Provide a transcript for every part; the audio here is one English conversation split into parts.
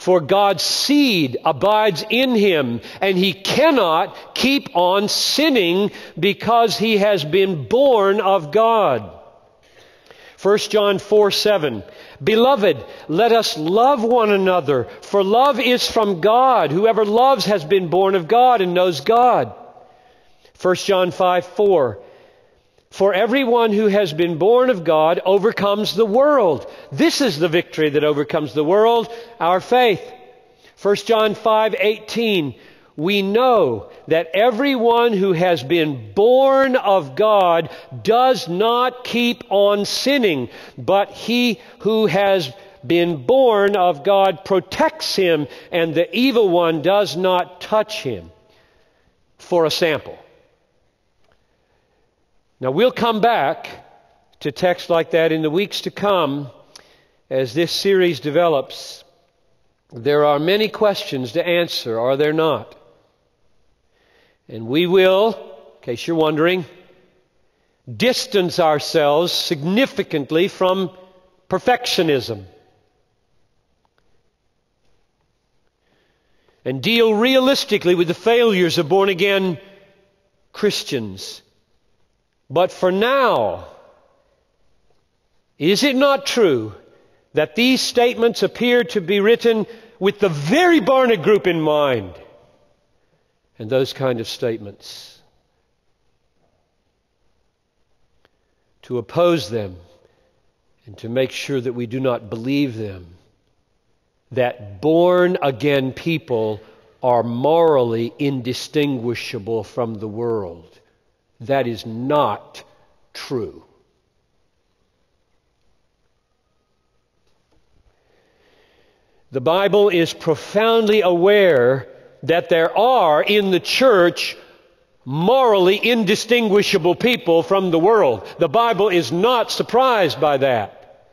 For God's seed abides in him, and he cannot keep on sinning because he has been born of God. 1 John 4:7. Beloved, let us love one another, for love is from God. Whoever loves has been born of God and knows God. 1 John 5:4. For everyone who has been born of God overcomes the world. This is the victory that overcomes the world, our faith. 1 John 5:18. We know that everyone who has been born of God does not keep on sinning, but he who has been born of God protects him, and the evil one does not touch him. For a sample. Now, we'll come back to texts like that in the weeks to come as this series develops. There are many questions to answer, are there not? And we will, in case you're wondering, distance ourselves significantly from perfectionism and deal realistically with the failures of born-again Christians. But for now, is it not true that these statements appear to be written with the very Barna group in mind? And those kind of statements, to oppose them and to make sure that we do not believe them, that born-again people are morally indistinguishable from the world. That is not true. The Bible is profoundly aware that there are in the church morally indistinguishable people from the world. The Bible is not surprised by that.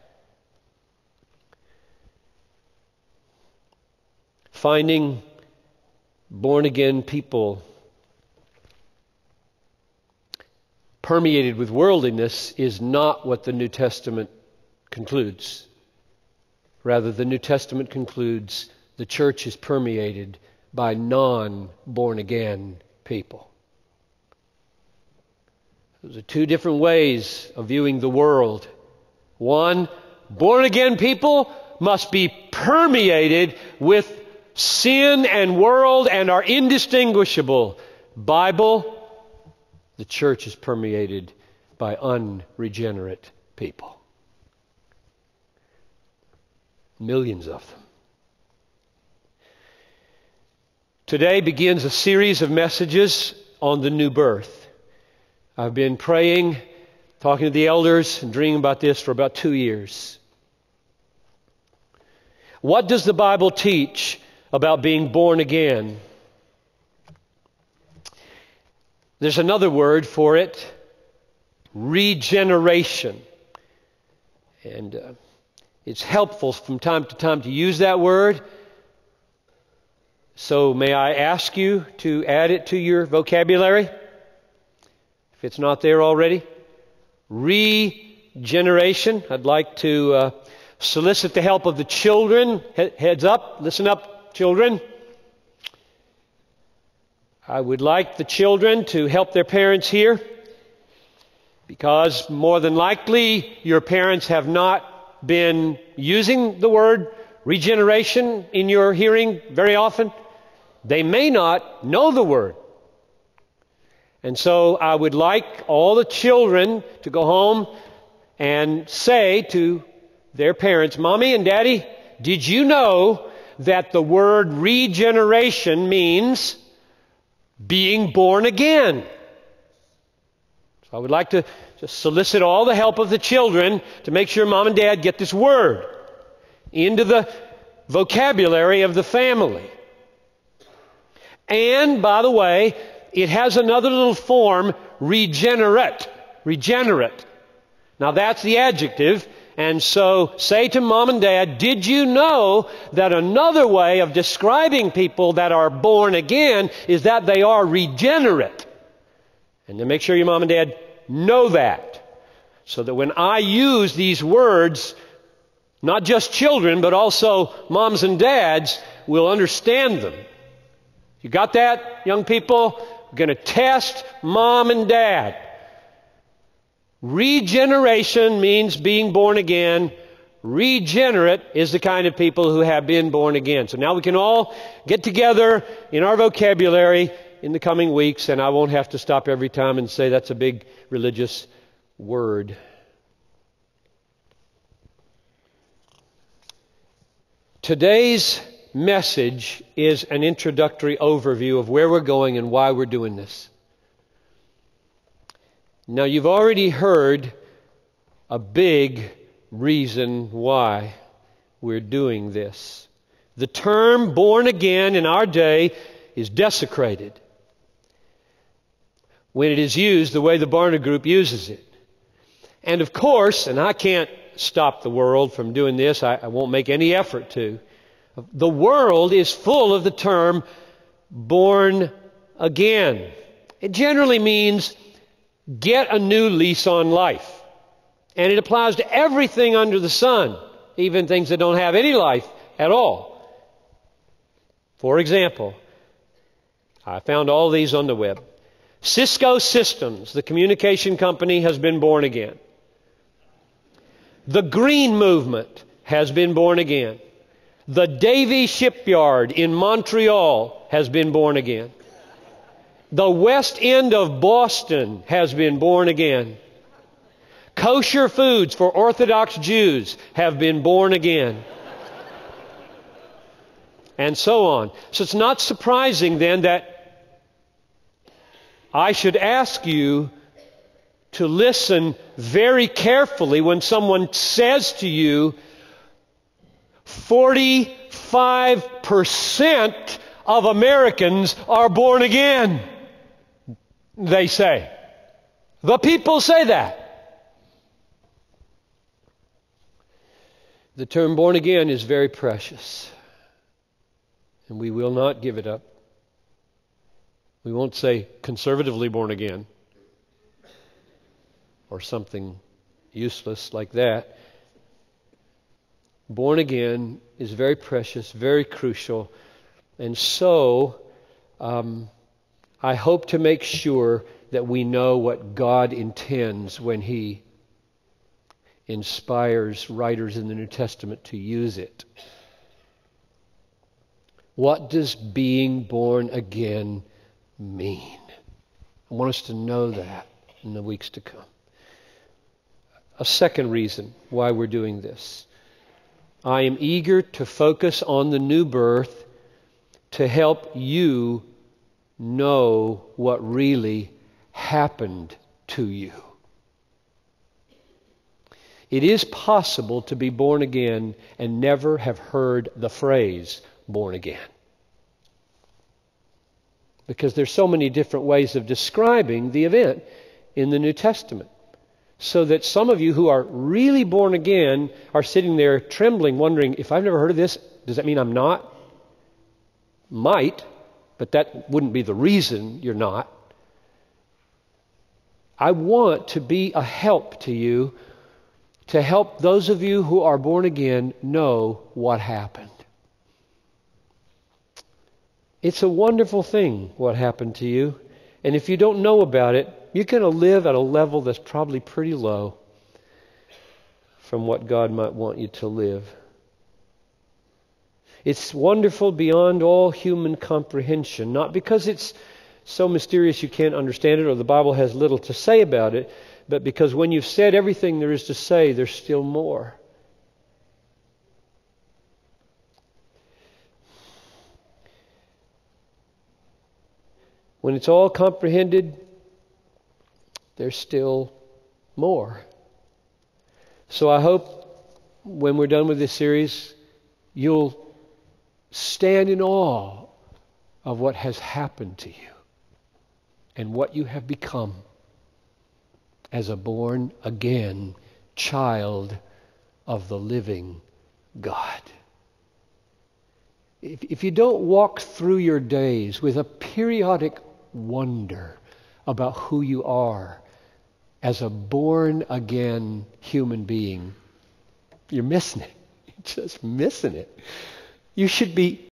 Finding born-again people permeated with worldliness is not what the New Testament concludes. Rather, the New Testament concludes the church is permeated by non-born-again people. Those are two different ways of viewing the world. One, born-again people must be permeated with sin and world and are indistinguishable. Bible, the church is permeated by unregenerate people. Millions of them. Today begins a series of messages on the new birth. I've been praying, talking to the elders, and dreaming about this for about 2 years. What does the Bible teach about being born again? There's another word for it, regeneration. And it's helpful from time to time to use that word. So may I ask you to add it to your vocabulary, if it's not there already? Regeneration. I'd like to solicit the help of the children. Heads up, listen up, children. I would like the children to help their parents here, because more than likely your parents have not been using the word regeneration in your hearing very often. They may not know the word. And so I would like all the children to go home and say to their parents, Mommy and Daddy, did you know that the word regeneration means being born again? So I would like to just solicit all the help of the children to make sure Mom and Dad get this word into the vocabulary of the family. And, by the way, it has another little form, regenerate. Regenerate. Now that's the adjective. And so say to Mom and Dad, did you know that another way of describing people that are born again is that they are regenerate? And then make sure your Mom and Dad know that, so that when I use these words Not just children, but also moms and dads will understand them. You got that, young people? We're going to test mom and dad. Regeneration means being born again. Regenerate is the kind of people who have been born again. So now we can all get together in our vocabulary in the coming weeks, and I won't have to stop every time and say that's a big religious word. Today's message is an introductory overview of where we're going and why we're doing this. Now, you've already heard a big reason why we're doing this. The term born again in our day is desecrated when it is used the way the Barna Group uses it. And of course, and I can't stop the world from doing this, I won't make any effort to, the world is full of the term born again. It generally means get a new lease on life. And it applies to everything under the sun, even things that don't have any life at all. For example, I found all these on the web. Cisco Systems, the communication company, has been born again. The Green Movement has been born again. The Davie Shipyard in Montreal has been born again. The West End of Boston has been born again. Kosher foods for Orthodox Jews have been born again. And so on. So it's not surprising then that I should ask you to listen very carefully when someone says to you, 45% of Americans are born again, they say. The people say that. The term born again is very precious, and we will not give it up. We won't say conservatively born again or something useless like that. Born again is very precious, very crucial, and so I hope to make sure that we know what God intends when He inspires writers in the New Testament to use it. What does being born again mean? I want us to know that in the weeks to come. A second reason why we're doing this. I am eager to focus on the new birth to help you know what really happened to you. It is possible to be born again and never have heard the phrase born again. Because there's so many different ways of describing the event in the New Testament. So that some of you who are really born again are sitting there trembling, wondering, if I've never heard of this, does that mean I'm not? Might, but that wouldn't be the reason you're not. I want to be a help to you, to help those of you who are born again know what happened. It's a wonderful thing what happened to you. And if you don't know about it, you're going to live at a level that's probably pretty low from what God might want you to live. It's wonderful beyond all human comprehension, not because it's so mysterious you can't understand it or the Bible has little to say about it, but because when you've said everything there is to say, there's still more. When it's all comprehended, there's still more. So I hope when we're done with this series, you'll stand in awe of what has happened to you and what you have become as a born again child of the living God. If you don't walk through your days with a periodic wonder about who you are as a born again human being, you're missing it. Just missing it. You should be